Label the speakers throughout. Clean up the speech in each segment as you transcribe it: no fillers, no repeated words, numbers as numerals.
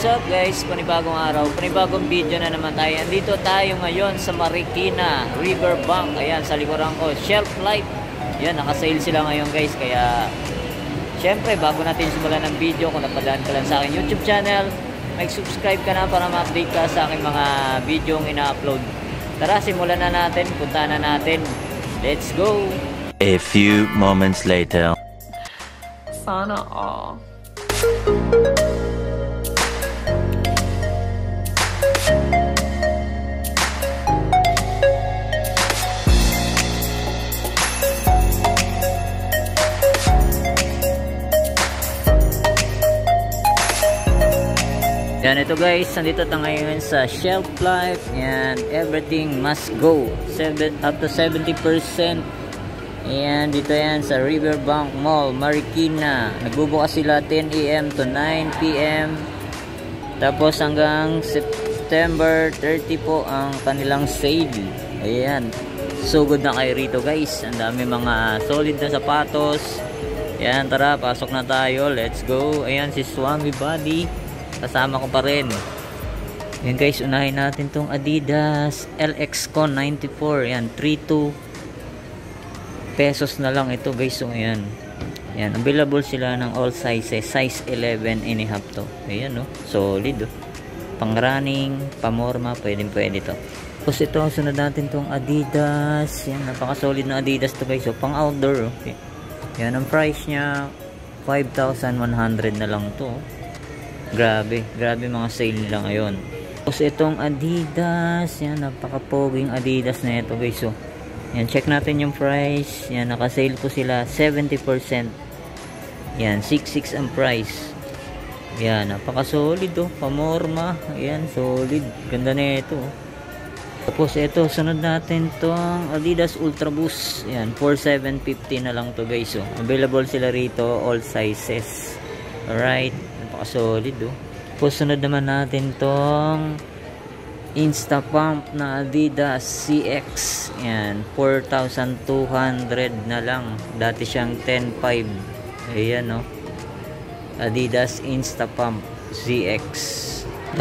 Speaker 1: What's up guys, panibagong araw, panibagong video na naman tayo. Andito tayo ngayon sa Marikina Riverbank. Ayan, sa likuran ko, Shelf Life. Ayan, nakasale sila ngayon guys. Kaya, syempre, bago natin simulan ng video, kung napadaan ka lang sa aking YouTube channel, mag-subscribe ka na para ma-update ka sa aking mga video yung ina-upload. Tara, simulan na natin, punta na natin. Let's go!
Speaker 2: A few moments later.
Speaker 3: Sana all.
Speaker 1: Yan, ito guys, nandito tayo ngayon sa Shelf Life and everything must go up to 70%. Ayan, dito yan sa Riverbank Mall, Marikina. Nagbubukas sila 10 AM to 9 PM. Tapos hanggang September 30 po ang kanilang sale. Ayan, so good na kayo rito guys. Ang dami mga solid na sapatos. Ayan, tara, pasok na tayo, let's go. Ayan, si Swami Body kasama ko pa rin. Yan guys, unahin natin tong Adidas LX-Con 94. Yan, 32 pesos na lang ito guys. So ayan, yan, available sila ng all sizes, size 11 and a half to. Ayan, no, solid, oh. Pang running, pamorma, pwede to. Tapos ito, sunod natin tong Adidas. Yan, napaka solid na Adidas to guys. So pang outdoor, okay. Yan, ang price nya 5,100 na lang to. Grabe mga sale nila ngayon. Tapos itong Adidas, yan, napaka-poging Adidas na ito guys. So, yan, check natin yung price. Yan, naka-sale po sila 70%. Yan, 6,600 ang price. Yan, napaka-solid, oh, pamorma. Yan, solid, ganda na ito, oh. Tapos ito, sunod natin tong Adidas Ultra Boost. Yan, 4,750 na lang to guys. So, available sila rito, all sizes. Alright, napaka-solid, oh. Tapos sunod naman natin tong Insta Pump na Adidas CX. Yan, 4,200 na lang. Dati siyang 10,500. Ayan, oh, Adidas Insta Pump CX.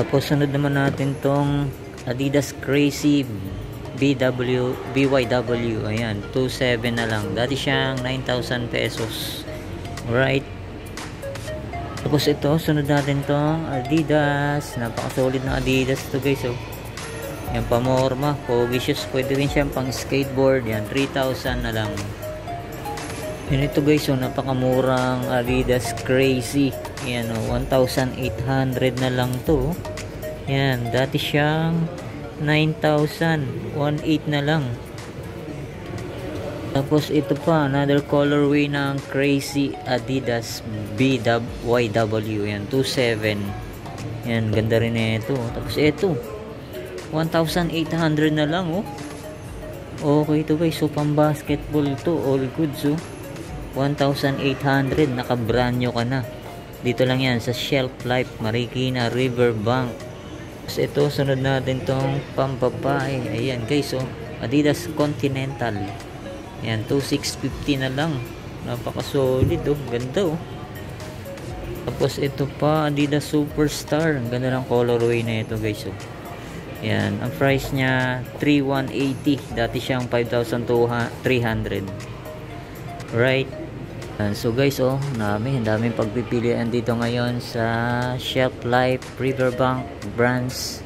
Speaker 1: Tapos sunod naman natin tong Adidas Crazy BYW. Ayan, 2,700 na lang. Dati siyang 9,000 pesos. Alright. Tapos ito, sunod natin tong Adidas. Napaka-solid na Adidas to guys, oh. Yan, pamorma, pogi shoes. Pwede rin siyang pang skateboard. Yan, 3,000 na lang. Yan, ito guys, oh, napakamurang Adidas Crazy. Yan, oh, 1,800 na lang to. Yan, dati siyang 9,000, 1,800 na lang. Tapos ito pa, another colorway ng Crazy Adidas BYW. Yan, 2,700. Yan, ganda rin na ito. Tapos ito, 1,800 na lang, oh. Okay ito guys, so pang basketball to, all goods, oh. 1,800, naka brand new ka na. Dito lang yan sa Shelf Life, Marikina Riverbank. Ito, sunod natin tong pambabae. Ayan guys, oh, Adidas Continental. Ayan, 2,650 na lang. Napaka solid, oh, ganda, oh. Tapos ito pa, Adidas Superstar. Ang ganda ng colorway na ito guys, oh. Ayan, ang price niya 3,180. Dati siyang 5,300. Right. So guys, oh, ang daming pagpipilian dito ngayon sa Shelf Life Riverbank brands.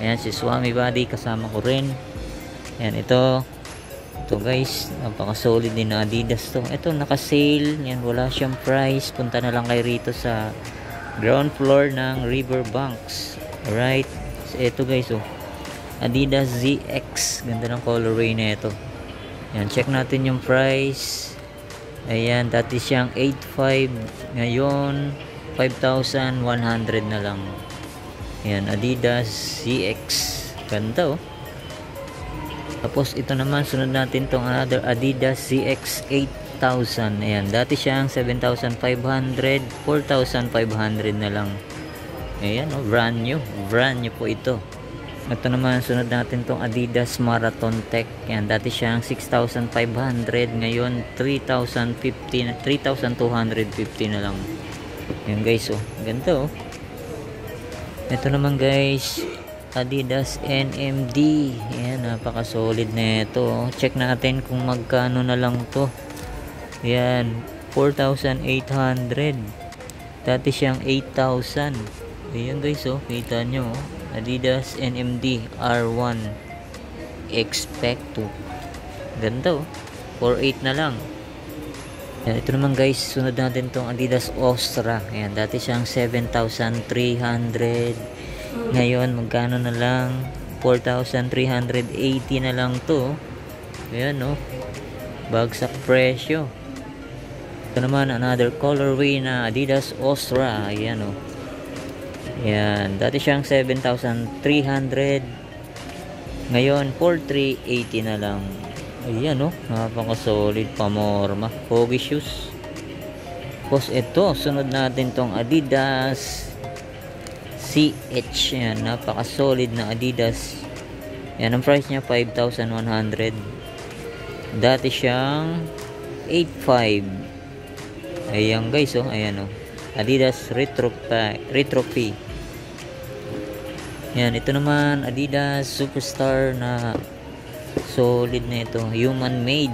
Speaker 1: Ayan, si Swami Body kasama ko rin. Ayan, ito guys, napaka solid din na Adidas to. Ito naka-sale, yan, wala siyang price. Punta na lang kayo rito sa ground floor ng Riverbanks. Alright, so ito guys, oh, Adidas ZX, ganda ng colorway na ito. Yan, check natin yung price. Ayan, dati siyang 8,500, ngayon 5,100 na lang. Ayan, Adidas ZX, ganda, oh. Tapos ito naman, sunod natin tong another Adidas ZX 8,000. Ayan, dati siyang 7,500, 4,500 na lang. Ayan, oh, brand new po ito. Ito naman, sunod natin tong Adidas Marathon Tech. Yan, dati siyang 6,500, ngayon 3,250 na lang. Yan guys, oh, ganda, oh. Ito naman guys, Adidas NMD. Yan, napaka solid na ito, oh. Check natin kung magkano na lang to. Yan, 4,800. Dati siyang 8,000. Ayan guys, oh, kita nyo, oh. Adidas NMD R1 Expecto, ganda, oh, 4,800 na lang. Yan, ito naman guys, sunod natin tong Adidas Ostra. Ayan, dati siyang 7,300, ngayon magkano na lang, 4,380 na lang to. Ayan, oh, bagsak presyo. Ito naman another colorway na Adidas Ostra. Ayan, oh. Yan, dati siyang 7,300, ngayon 4,380 na lang. Ayan, oh, napaka solid, pamorma, pogi shoes. Tapos ito, sunod natin tong Adidas CH. Yan, napaka solid na Adidas. Yan, ang price niya 5,100, dati siyang 8,500. Ayan guys, oh, ayan, oh, Adidas Retro P. Yan, ito naman Adidas Superstar na solid na ito, human made.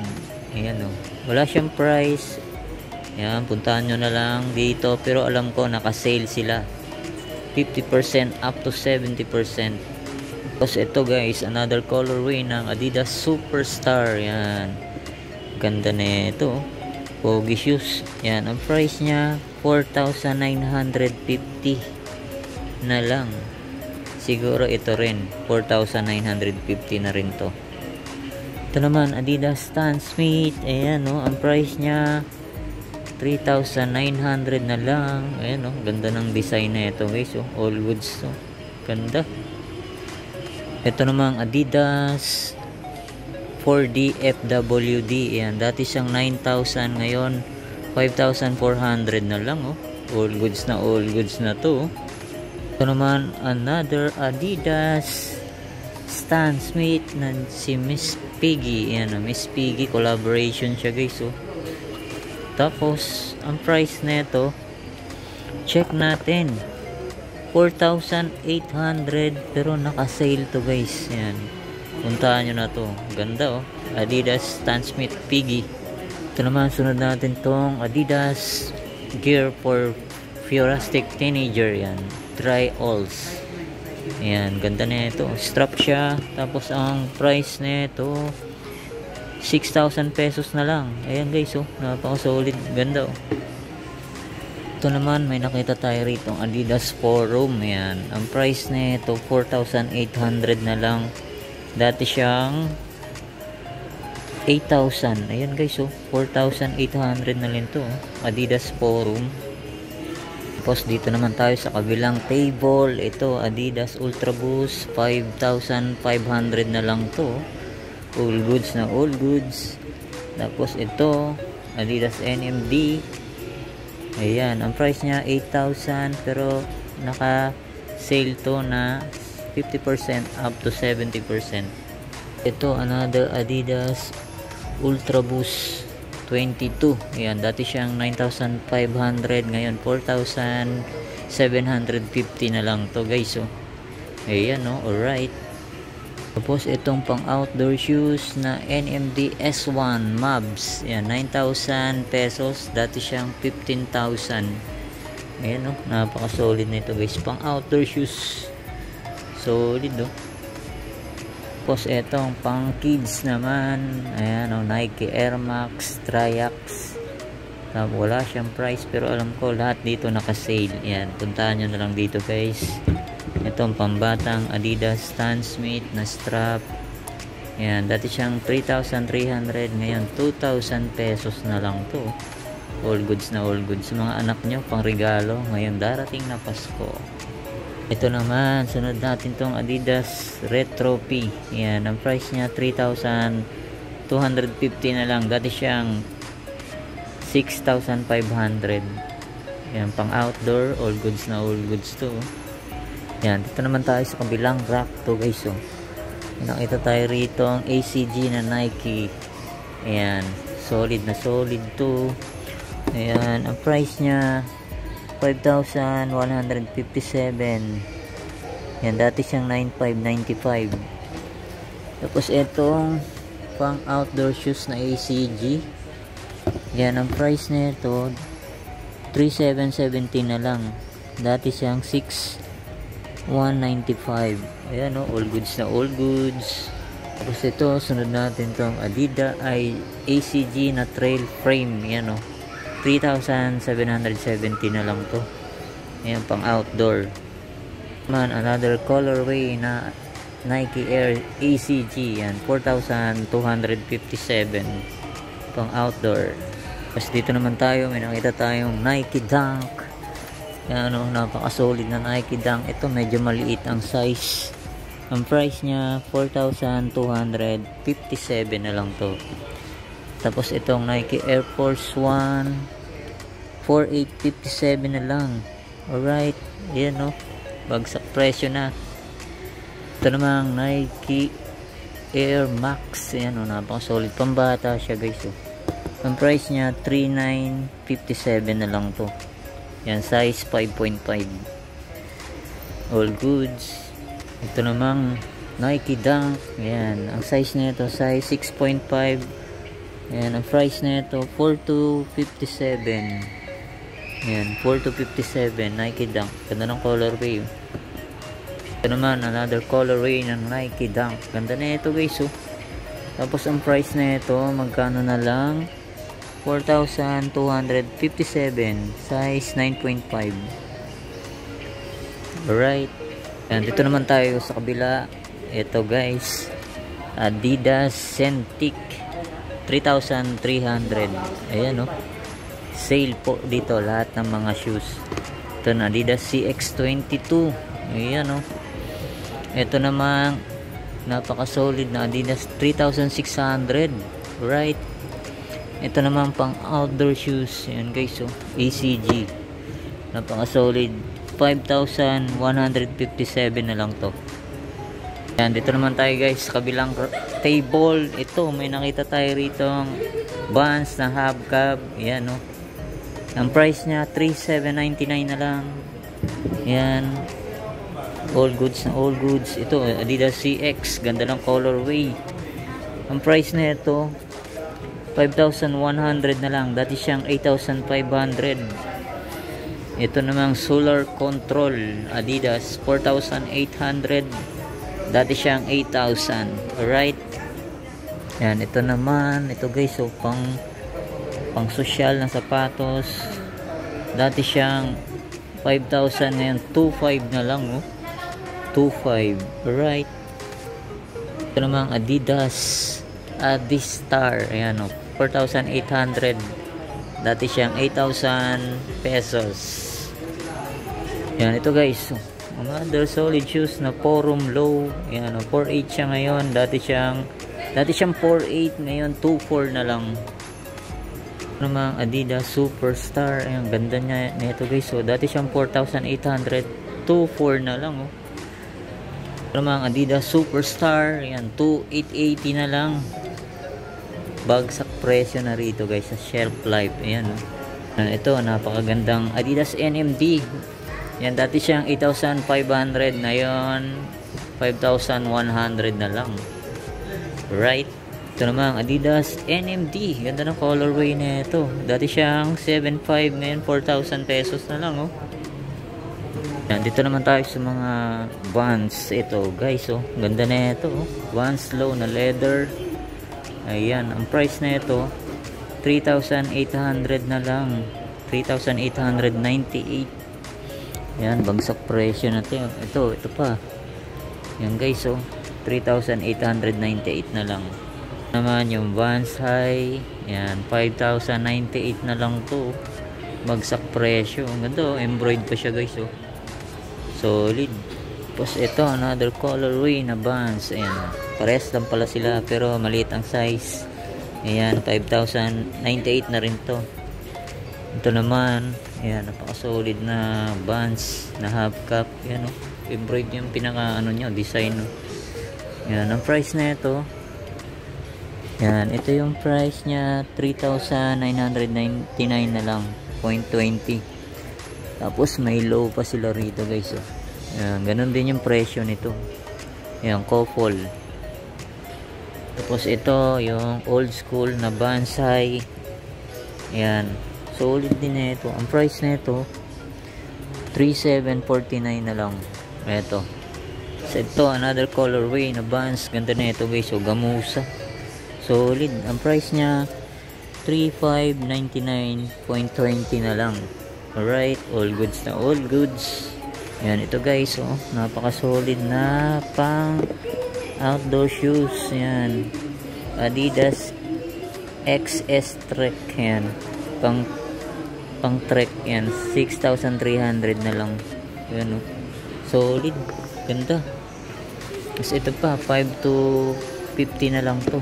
Speaker 1: Ayan, oh, wala siyang price. Yan, puntahan nyo na lang dito, pero alam ko naka-sale sila 50% up to 70%. Tapos ito guys, another colorway ng Adidas Superstar. Yan, ganda na ito, pogi shoes. Yan, ang price niya 4,950 na lang. Siguro ito rin 4,950 na rin to. Ito naman Adidas Stan Smith. Ayan, oh, ang price niya 3,900 na lang. Ayan, oh, ganda ng design na ito guys, oh, all goods to, ganda. Ito naman Adidas 4D FWD. Ayan, dati siyang 9,000, ngayon 5,400 na lang, oh. All goods na to, oh. Ito naman another Adidas Stan Smith na si Miss Piggy. Ayan, Miss Piggy, collaboration siya guys, oh. Tapos ang price nito, check natin, 4,800, pero naka-sale to guys. Ayan, puntahan nyo na to, ganda, oh, Adidas Stan Smith Piggy. Ito naman, sunod natin tong Adidas Gear for Futuristic Teenager. Yan, Tri-Alls. Ayan, ganda na ito, strap siya. Tapos ang price na ito 6,000 pesos na lang. Ayan guys, oh, napaka solid, ganda, oh. Ito naman, may nakita tayo rito, Adidas Forum. Ayan, ang price na ito 4,800 na lang, dati siyang 8,000. Ayan guys, oh, 4,800 na rin to, oh, Adidas Forum. Tapos dito naman tayo sa kabilang table. Ito Adidas Ultra Boost, 5,500 na lang to, all goods na all goods. Tapos ito Adidas NMD. Ayan, ang price niya 8,000, pero naka sale to na 50% up to 70%. Ito, another Adidas Ultra Boost 22. Ayan, dati siyang 9,500, ngayon 4,750 na lang to guys. So, ayan, no? Alright. Tapos itong pang outdoor shoes na NMD S1 Mavs. Ayan, 9,000 pesos. Dati siyang 15,000. Ayan, no? Napaka solid na ito guys. Pang outdoor shoes. Solid, no? Tapos itong pang kids naman. Ayan, no? Nike Air Max Triax. Wala siyang price pero alam ko lahat dito naka-sale. Ayan, puntahan nyo na lang dito guys. Itong pambatang Adidas Stan Smith na strap. Ayan, dati siyang 3,300, ngayon 2,000 pesos na lang to. All goods na all goods. Sa mga anak nyo, pang regalo ngayon darating na Pasko. Ito naman, sunod natin tong Adidas Retro P. Ayan, ang price niya 3,250 na lang. Dati siyang 6,500. Ayan, pang outdoor, all goods na all goods to. Yan, dito naman tayo sa kabilang rack to guys. So, nakita tayo rito ang ACG na Nike. Ayan, solid na solid to. Ayan, ang price nya 5,157. Yan, dati siyang 9,595. Tapos itong pang outdoor shoes na ACG. Yan, ang price nito 3,770 na lang. Dati siyang 6,195. Ayan, no? All goods na all goods. Tapos ito, sunod natin tong Adidas ay ACG na trail frame. Ayan, no? 3,770 na lang to. Ayan, pang outdoor. Man, another colorway na Nike Air ACG. Yan, 4,257 pang outdoor. Tapos dito naman tayo, may nakita tayong Nike Dunk. Yan, ano, napaka-solid na Nike Dunk. Ito medyo maliit ang size. Ang price niya 4,257 na lang to. Tapos itong Nike Air Force 1 4,857 na lang. Alright, yan, no, bagsak presyo na. Ito namang Nike Air Max. Yan, no, napaka-solid, pambata siya guys. Oh. Ang price niya 3,957 na lang to. Yan, size 5.5. All goods. Ito namang Nike Dunk. Yan, ang size nito size 6.5. Yan, ang price nito 4,257. Yan, 4,257 Nike Dunk. Ganda ng colorway. Ito naman another colorway ng Nike Dunk. Ganda na ito guys. Oh. Tapos ang price nito magkano na lang? 4,257, size 9.5. Alright. And dito naman tayo sa kabila. Ito guys, Adidas Cintiq 3,300. Ayan, no, sale po dito lahat ng mga shoes. Ito na Adidas CX22. Ayan, no. Ito namang napaka solid na Adidas 3,600. Right. Ito naman pang outdoor shoes. Ayan guys, oh, ACG. Napaka solid. 5,157 na lang to. Ayan, dito naman tayo guys sa kabilang table. Ito, may nakita tayo rito ang Vans na hubcap. Ayan, oh. Ang price niya 3,799 na lang. Ayan, all goods na all goods. Ito, Adidas CX. Ganda ng colorway. Ang price na ito 5,100 na lang. Dati siyang 8,500. Ito namang Solar Control Adidas 4,800. Dati siyang 8,000. Alright. Yan, ito naman, ito guys, so pang social na sapatos. Dati siyang 5,000, ngayon 2,500 na lang, oh. 2,500. Alright. Ito namang Adidas Adistar. Ayan, oh, 4,800. Dati siyang 8,000 pesos. Yan, ito guys, another solid shoes na Forum Low. Yan, 4,800 siya ngayon. Dati siyang 4,800, ngayon 2,400 na lang. Namang Adidas Superstar. Ayan, ganda niya nito guys. So dati siyang 4,800, 2,400 na lang, oh. Ito naman Adidas Superstar. Yan, 2,880 na lang. Bagsak presyo na rito guys sa shelf life. Ayan. Ito, napakagandang Adidas NMD. Yan, dati siyang 8,500. Ngayon, 5,100 na lang. Right? Ito naman Adidas NMD. Ganda ng colorway na ito. Dati siyang 7,500. Ngayon, 4,000 pesos na lang. Oh. Yan, dito naman tayo sa mga Vans. Ito guys. Oh. Ganda na ito. Oh. Vans low na leather. Ayan. Ang price na ito, 3,800 na lang. 3,898. Yan, bagsak presyo natin. Ito pa. Yan guys, oh. 3,898 na lang. Naman yung Vans High. Yan, 5,098 na lang to. Bagsak presyo. Ang ganda, oh. Embroidered pa siya guys, oh. Solid. Tapos ito, another colorway na Vans. Ayan, pares lang pala sila pero maliit ang size. Ayan, 5,098 na rin to. Ito naman, ayan, napaka-solid na Vans na half cap. Ayan, oh, embroidered yung pinaka ano nyo, design. Oh. Ayan, ang price na ito. Ayan, ito yung price nya, 3,999 na lang, 0.20. Tapos may low pa sila rito guys. Oh. Ayan, ganun din yung presyo nito. Ayan, Kofol. Tapos ito yung old school na Vans High. Ayan, solid din na ito. Ang price na ito, 3,749 na lang. Ito. So ito, another colorway na Vans. Ganda na ito guys. So, gamusa. Solid. Ang price nya, 3,599.20 na lang. Alright, all goods na all goods. Ayan, ito guys, oh, napaka-solid na pang outdoor shoes. Ayan, Adidas XS Trek. Ayan, pang trek. Ayan, 6,300 na lang. Ayan, oh, solid, ganda. Tapos ito pa, 5 to 50 na lang to.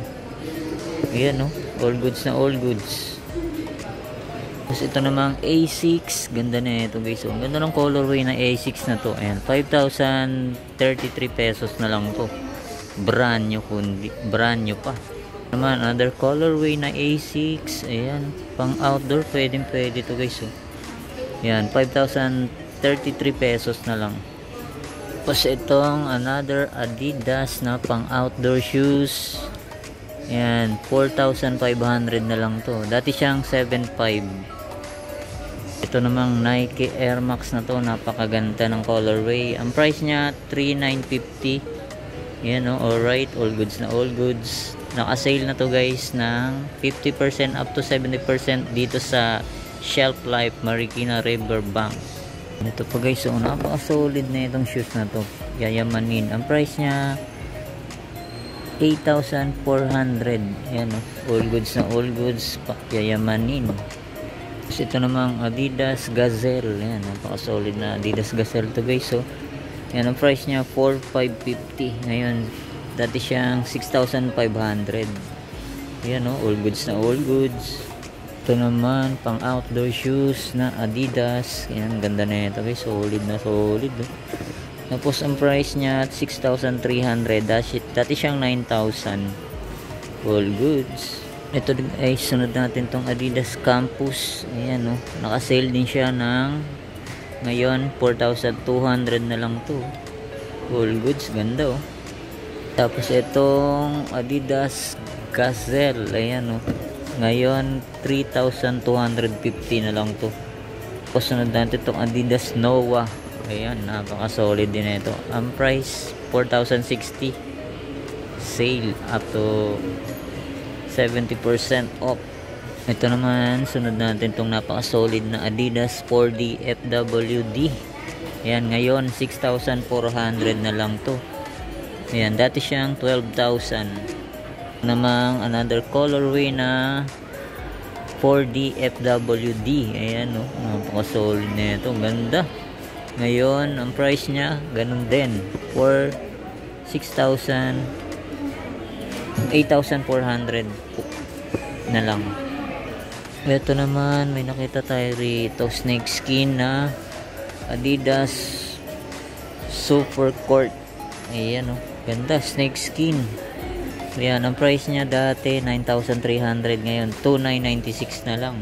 Speaker 1: Ayan, oh, all goods na all goods. Tapos ito namang A6. Ganda na ito guys. Ang ganda ng colorway na A6 na to. Ayan, 5,033 pesos na lang to. Brand new, brand new pa. Naman, another colorway na A6. Ayan, pang outdoor. Pwede to guys. Oh. Ayan, 5,033 pesos na lang. Tapos itong another Adidas na pang outdoor shoes. Ayan, 4,500 na lang to. Dati siyang 7,500. Ito namang Nike Air Max na to, napakaganda ng colorway. Ang price niya 3,950. Yan, oh, alright, all goods na all goods. Naka-sale na to guys ng 50% up to 70% dito sa Shelf Life Marikina Riverbank. Ito pa guys, so napaka-solid na itong shoes na to. Yayamanin. Ang price niya 8,400. Yan, oh, all goods na all goods. Yayamanin. Tapos ito namang Adidas Gazelle. Yan, napaka-solid na Adidas Gazelle to guys. So, yan, ang price niya 4,550. Ngayon, dati siyang 6,500. Yan, oh, all goods na all goods. Ito naman, pang outdoor shoes na Adidas. Yan, ganda na ito guys. Solid na solid. Oh. Tapos, ang price niya 6,300. Dati siyang 9,000. All goods. Ito ay sunod natin tong Adidas Campus. Ayan, oh, naka-sale din siya ng ngayon 4,200 na lang to. All goods, ganda, oh. Tapos itong Adidas Gazelle, ayan, oh, ngayon 3,250 na lang to. Tapos sunod natin itong Adidas Noah. Ayan, napaka-solid din na ito. Ang price 4,060. Sale up to 70% off. Ito naman, sunod natin itong napaka-solid na Adidas 4D FWD. Ayan, ngayon 6,400 na lang to. Ayan, dati siyang 12,000. Namang another colorway na 4D FWD. Ayan, oh, napaka-solid na ito. Ganda. Ngayon, ang price niya, ganun din. For 8,400 na lang. Ito naman, may nakita tayo rito, snake skin na Adidas Super Court. Ayan oh. Ganda. Snake skin. Ayan. Ang price niya dati 9,300. Ngayon 2,996 na lang.